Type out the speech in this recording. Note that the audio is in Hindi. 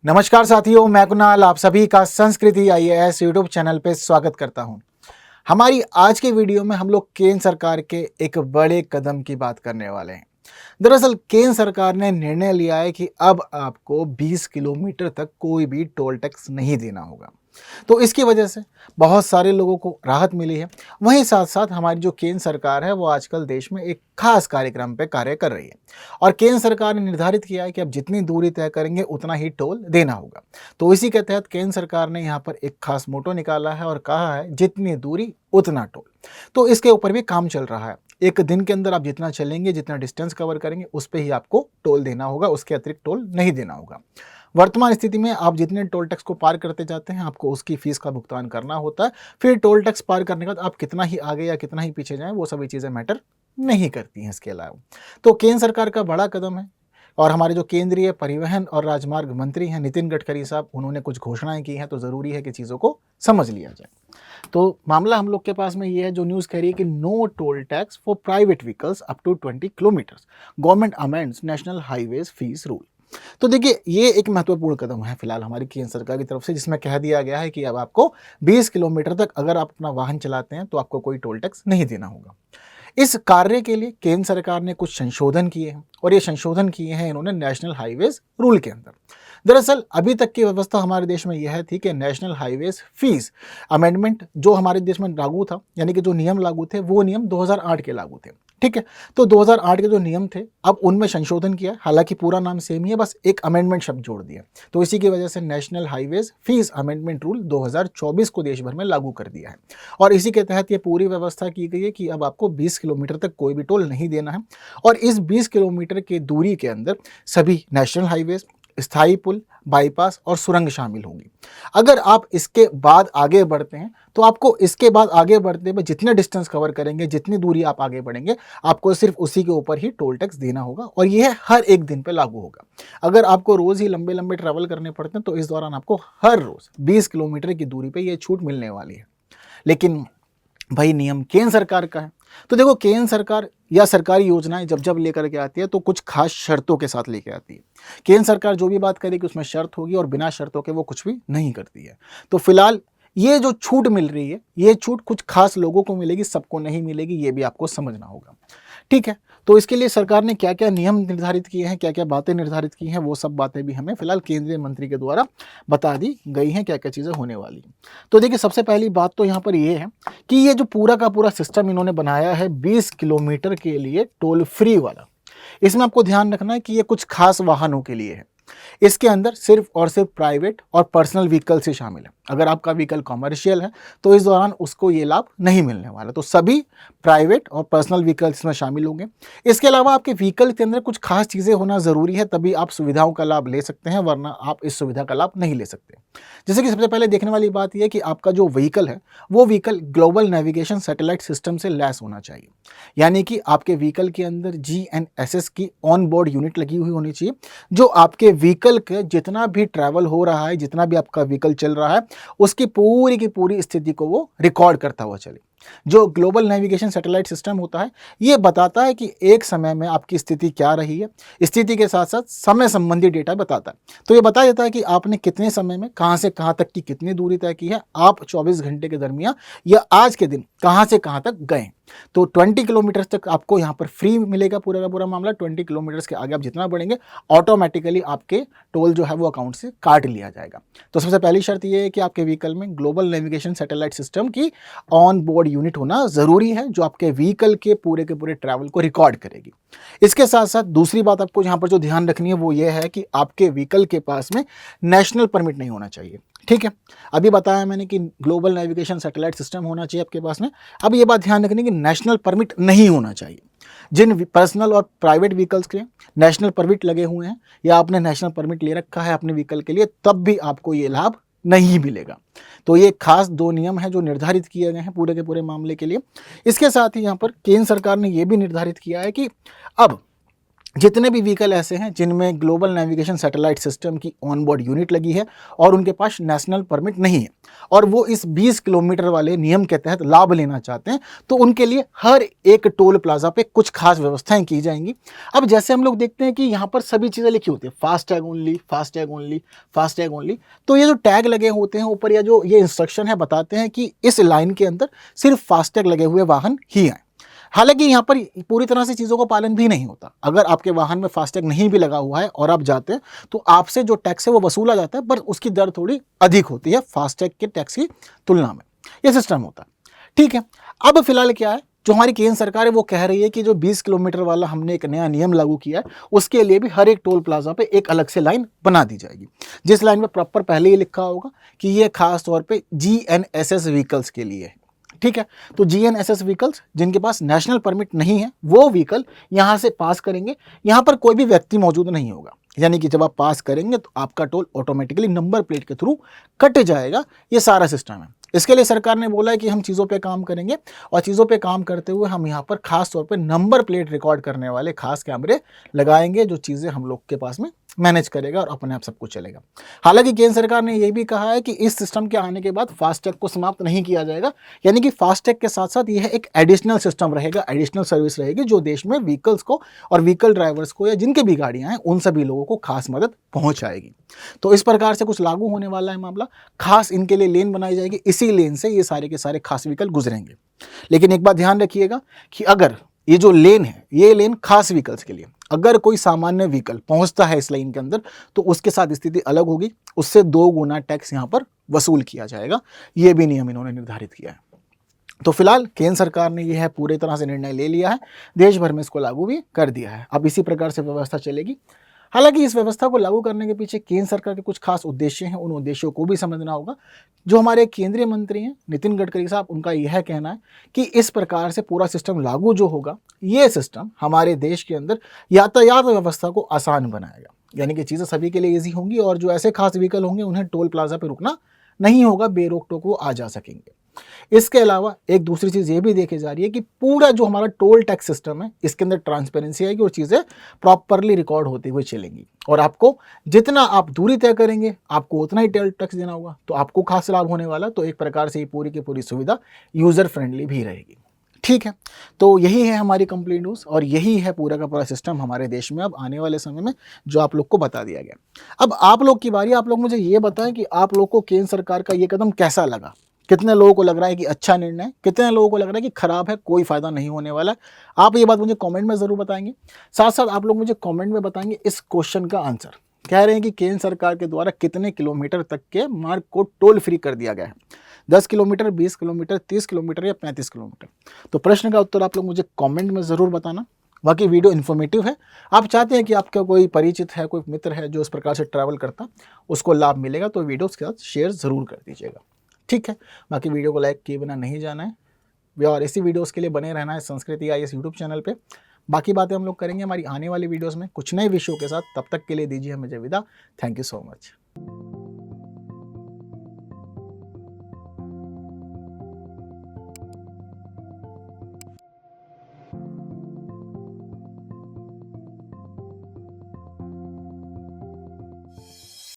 नमस्कार साथियों, मैं कुणाल आप सभी का संस्कृति आईएएस यूट्यूब चैनल पे स्वागत करता हूं। हमारी आज के वीडियो में हम लोग केंद्र सरकार के एक बड़े कदम की बात करने वाले हैं। दरअसल केंद्र सरकार ने निर्णय लिया है कि अब आपको 20 किलोमीटर तक कोई भी टोल टैक्स नहीं देना होगा। तो इसकी वजह से बहुत सारे लोगों को राहत मिली है। वहीं साथ साथ हमारी जो केंद्र सरकार है वो आजकल देश में एक खास कार्यक्रम पे कार्य कर रही है और केंद्र सरकार ने निर्धारित किया है कि अब जितनी दूरी तय करेंगे उतना ही टोल देना होगा। तो इसी के तहत केंद्र सरकार ने यहाँ पर एक खास मोटो निकाला है और कहा है जितनी दूरी उतना टोल। तो इसके ऊपर भी काम चल रहा है। एक दिन के अंदर आप जितना चलेंगे, जितना डिस्टेंस कवर करेंगे, उस पर ही आपको टोल देना होगा, उसके अतिरिक्त टोल नहीं देना होगा। वर्तमान स्थिति में आप जितने टोल टैक्स को पार करते जाते हैं आपको उसकी फीस का भुगतान करना होता है। फिर टोल टैक्स पार करने के बाद आप कितना ही आगे या कितना ही पीछे जाएं वो सभी चीज़ें मैटर नहीं करती हैं इसके अलावा। तो केंद्र सरकार का बड़ा कदम है और हमारे जो केंद्रीय परिवहन और राजमार्ग मंत्री हैं नितिन गडकरी साहब, उन्होंने कुछ घोषणाएं की हैं, तो ज़रूरी है कि चीज़ों को समझ लिया जाए। तो मामला हम लोग के पास में ये है, जो न्यूज़ कह रही है कि no toll tax for private vehicles up to 20 kilometres, government amends national highways fee rule. तो देखिए ये एक महत्वपूर्ण कदम है फिलहाल हमारी केंद्र सरकार की तरफ से, जिसमें कह दिया गया है कि अब आपको 20 किलोमीटर तक अगर आप अपना वाहन चलाते हैं तो आपको कोई टोल टैक्स नहीं देना होगा। इस कार्य के लिए केंद्र सरकार ने कुछ संशोधन किए हैं और ये संशोधन किए हैं इन्होंने नेशनल हाईवेज रूल के अंदर। दरअसल अभी तक की व्यवस्था हमारे देश में यह थी कि नेशनल हाईवेज फीस अमेंडमेंट जो हमारे देश में लागू था, यानी कि जो नियम लागू थे वो नियम 2008 के लागू थे। ठीक है, तो 2008 के जो नियम थे अब उनमें संशोधन किया, हालांकि पूरा नाम सेम ही है, बस एक अमेंडमेंट शब्द जोड़ दिया। तो इसी की वजह से national highways fees amendment rule 2024 को देश भर में लागू कर दिया है और इसी के तहत ये पूरी व्यवस्था की गई है कि अब आपको 20 किलोमीटर तक कोई भी टोल नहीं देना है और इस 20 किलोमीटर की दूरी के अंदर सभी नेशनल हाईवेज, स्थायी पुल, बाईपास और सुरंग शामिल होंगी। अगर आप इसके बाद आगे बढ़ते हैं तो आपको इसके बाद आगे बढ़ते हुए जितने डिस्टेंस कवर करेंगे, जितनी दूरी आप आगे बढ़ेंगे, आपको सिर्फ उसी के ऊपर ही टोल टैक्स देना होगा और यह हर एक दिन पे लागू होगा। अगर आपको रोज ही लंबे लंबे ट्रैवल करने पड़ते हैं तो इस दौरान आपको हर रोज 20 किलोमीटर की दूरी पे ये छूट मिलने वाली है। लेकिन भाई नियम केंद्र सरकार का है, तो देखो केंद्र सरकार या सरकारी योजनाएं जब जब लेकर के आती है तो कुछ खास शर्तों के साथ लेके आती है। केंद्र सरकार जो भी बात करेगी उसमें शर्त होगी और बिना शर्तों के वो कुछ भी नहीं करती है। तो फिलहाल ये जो छूट मिल रही है ये छूट कुछ खास लोगों को मिलेगी, सबको नहीं मिलेगी, ये भी आपको समझना होगा। ठीक है, तो इसके लिए सरकार ने क्या क्या नियम निर्धारित किए हैं, क्या क्या बातें निर्धारित की हैं, वो सब बातें भी हमें फिलहाल केंद्रीय मंत्री के द्वारा बता दी गई हैं, क्या क्या चीज़ें होने वाली हैं। तो देखिए सबसे पहली बात तो यहाँ पर ये है कि ये जो पूरा का पूरा सिस्टम इन्होंने बनाया है 20 किलोमीटर के लिए टोल फ्री वाला, इसमें आपको ध्यान रखना है कि ये कुछ खास वाहनों के लिए है। इसके अंदर सिर्फ और सिर्फ प्राइवेट और पर्सनल व्हीकल से शामिल है। अगर आपका व्हीकल कॉमर्शियल है तो इस दौरान उसको ये लाभ नहीं मिलने वाला। तो सभी प्राइवेट और पर्सनल व्हीकल इसमें शामिल होंगे। इसके अलावा आपके व्हीकल के अंदर कुछ खास चीज़ें होना ज़रूरी है, तभी आप सुविधाओं का लाभ ले सकते हैं, वरना आप इस सुविधा का लाभ नहीं ले सकते। जैसे कि सबसे पहले देखने वाली बात यह है कि आपका जो व्हीकल है वो vehicle global navigation satellite system से लैस होना चाहिए, यानी कि आपके व्हीकल के अंदर GNSS की ऑन बोर्ड यूनिट लगी हुई होनी चाहिए, जो आपके व्हीकल के जितना भी ट्रैवल हो रहा है, जितना भी आपका व्हीकल चल रहा है, उसकी पूरी की पूरी स्थिति को वो रिकॉर्ड करता हुआ चले। जो ग्लोबल नेविगेशन सैटेलाइट सिस्टम होता है ये बताता है कि एक समय में आपकी स्थिति क्या रही है, स्थिति के साथ साथ समय संबंधी डेटा बताता है। तो ये बता देता है कि आपने कितने समय में कहां से कहां तक की कितनी दूरी तय की है, आप 24 घंटे के दरमियान या आज के दिन कहां से कहां तक गए। तो 20 किलोमीटर तक आपको यहाँ पर फ्री मिलेगा पूरा का पूरा मामला। 20 किलोमीटर के आगे आप जितना बढ़ेंगे ऑटोमेटिकली आपके टोल जो है वो अकाउंट से काट लिया जाएगा। तो सबसे पहली शर्त ये है कि आपके व्हीकल में ग्लोबल नेविगेशन सैटेलाइट सिस्टम की ऑन बोर्ड यूनिट होना ज़रूरी है, जो आपके व्हीकल के पूरे ट्रैवल को रिकॉर्ड करेगी। इसके साथ साथ दूसरी बात आपको यहाँ पर जो ध्यान रखनी है वो ये है कि आपके व्हीकल के पास में नेशनल परमिट नहीं होना चाहिए। ठीक है, अभी बताया मैंने कि ग्लोबल नेविगेशन सैटेलाइट सिस्टम होना चाहिए आपके पास में। अब ये बात ध्यान रखनी कि नेशनल परमिट नहीं होना चाहिए। जिन पर्सनल और प्राइवेट व्हीकल्स के नेशनल परमिट लगे हुए हैं या आपने नेशनल परमिट ले रखा है अपने व्हीकल के लिए, तब भी आपको ये लाभ नहीं मिलेगा। तो ये खास 2 नियम हैं जो निर्धारित किए गए हैं पूरे के पूरे मामले के लिए। इसके साथ ही यहाँ पर केंद्र सरकार ने ये भी निर्धारित किया है कि अब जितने भी व्हीकल ऐसे हैं जिनमें ग्लोबल नेविगेशन सैटेलाइट सिस्टम की ऑन बोर्ड यूनिट लगी है और उनके पास नेशनल परमिट नहीं है और वो इस 20 किलोमीटर वाले नियम के तहत लाभ लेना चाहते हैं, तो उनके लिए हर एक टोल प्लाजा पे कुछ खास व्यवस्थाएं की जाएंगी। अब जैसे हम लोग देखते हैं कि यहाँ पर सभी चीज़ें लिखी होती है, FASTag only, FASTag only, FASTag only. तो ये जो टैग लगे होते हैं ऊपर या जो ये इंस्ट्रक्शन है बताते हैं कि इस लाइन के अंदर सिर्फ फास्टैग लगे हुए वाहन ही आए। हालांकि यहाँ पर पूरी तरह से चीज़ों का पालन भी नहीं होता। अगर आपके वाहन में फास्टैग नहीं भी लगा हुआ है और आप जाते हैं तो आपसे जो टैक्स है वो वसूला जाता है, पर उसकी दर थोड़ी अधिक होती है फास्टैग के टैक्स की तुलना में। ये सिस्टम होता है, ठीक है। अब फिलहाल क्या है, जो हमारी केंद्र सरकार है वो कह रही है कि जो 20 किलोमीटर वाला हमने एक नया नियम लागू किया है उसके लिए भी हर एक टोल प्लाजा पे एक अलग से लाइन बना दी जाएगी, जिस लाइन में प्रॉपर पहले ही लिखा होगा कि ये खास तौर पे GNSS व्हीकल्स के लिए है, ठीक है। तो GNSS व्हीकल्स जिनके पास नेशनल परमिट नहीं है वो व्हीकल यहाँ से पास करेंगे। यहाँ पर कोई भी व्यक्ति मौजूद नहीं होगा, यानी कि जब आप पास करेंगे तो आपका टोल ऑटोमेटिकली नंबर प्लेट के थ्रू कट जाएगा। ये सारा सिस्टम है। इसके लिए सरकार ने बोला है कि हम चीज़ों पे काम करेंगे और चीज़ों पे काम करते हुए हम यहाँ पर खास तौर पे नंबर प्लेट रिकॉर्ड करने वाले खास कैमरे लगाएंगे, जो चीज़ें हम लोग के पास में मैनेज करेगा और अपने आप सब कुछ चलेगा। हालांकि केंद्र सरकार ने यह भी कहा है कि इस सिस्टम के आने के बाद फास्टैग को समाप्त नहीं किया जाएगा, यानी कि फास्टैग के साथ साथ यह एक एडिशनल सिस्टम रहेगा, एडिशनल सर्विस रहेगी जो देश में व्हीकल्स को और व्हीकल ड्राइवर्स को या जिनके भी गाड़ियां हैं उन सभी लोगों को खास मदद पहुंचाएगी। तो इस प्रकार से कुछ लागू होने वाला है मामला। खास इनके लिए लेन बनाई जाएगी, इसी लेन से ये सारे के सारे खास व्हीकल गुजरेंगे। लेकिन एक बात ध्यान रखिएगा कि अगर ये जो लेन है ये लेन खास व्हीकल्स के लिए, अगर कोई सामान्य व्हीकल पहुंचता है इस लाइन के अंदर तो उसके साथ स्थिति अलग होगी, उससे 2 गुना टैक्स यहां पर वसूल किया जाएगा। ये भी नियम इन्होंने निर्धारित किया है। तो फिलहाल केंद्र सरकार ने यह पूरी तरह से निर्णय ले लिया है, देश भर में इसको लागू भी कर दिया है। अब इसी प्रकार से व्यवस्था चलेगी। हालांकि इस व्यवस्था को लागू करने के पीछे केंद्र सरकार के कुछ खास उद्देश्य हैं, उन उद्देश्यों को भी समझना होगा। जो हमारे केंद्रीय मंत्री हैं नितिन गडकरी साहब, उनका यह कहना है कि इस प्रकार से पूरा सिस्टम लागू जो होगा, ये सिस्टम हमारे देश के अंदर यातायात व्यवस्था को आसान बनाएगा, यानी कि चीज़ें सभी के लिए ईजी होंगी और जो ऐसे खास व्हीकल होंगे उन्हें टोल प्लाजा पर रुकना नहीं होगा, बेरोक टोक वो आ जा सकेंगे। इसके अलावा एक दूसरी चीज़ ये भी देखी जा रही है कि पूरा जो हमारा टोल टैक्स सिस्टम है इसके अंदर ट्रांसपेरेंसी आएगी और चीज़ें प्रॉपरली रिकॉर्ड होती हुई चलेंगी और आपको जितना आप दूरी तय करेंगे आपको उतना ही टोल टैक्स देना होगा, तो आपको खास लाभ होने वाला। तो एक प्रकार से ये पूरी की पूरी सुविधा यूज़र फ्रेंडली भी रहेगी, ठीक है। तो यही है हमारी कंप्लीट न्यूज़ और यही है पूरा का पूरा सिस्टम हमारे देश में अब आने वाले समय में जो आप लोग को बता दिया गया। अब आप लोग की बारी, आप लोग मुझे ये बताएं कि आप लोग को केंद्र सरकार का ये कदम कैसा लगा। कितने लोगों को लग रहा है कि अच्छा निर्णय, कितने लोगों को लग रहा है कि खराब है, कोई फायदा नहीं होने वाला है। आप ये बात मुझे कमेंट में ज़रूर बताएंगे। साथ साथ आप लोग मुझे कमेंट में बताएंगे इस क्वेश्चन का आंसर। कह रहे हैं कि केंद्र सरकार के द्वारा कितने किलोमीटर तक के मार्ग को टोल फ्री कर दिया गया है, 10 किलोमीटर, 20 किलोमीटर, 30 किलोमीटर या 35 किलोमीटर। तो प्रश्न का उत्तर आप लोग मुझे कमेंट में ज़रूर बताना। बाकी वीडियो इन्फॉर्मेटिव है, आप चाहते हैं कि आपका कोई परिचित है, कोई मित्र है जो इस प्रकार से ट्रैवल करता, उसको लाभ मिलेगा, तो वीडियो के साथ शेयर ज़रूर कर दीजिएगा, ठीक है। बाकी वीडियो को लाइक किए बिना नहीं जाना है और इसी वीडियोस के लिए बने रहना है संस्कृति IAS यूट्यूब चैनल पे। बाकी बातें हम लोग करेंगे हमारी आने वाली वीडियोस में कुछ नए विषयों के साथ। तब तक के लिए दीजिए मुझे विदा। Thank you so much.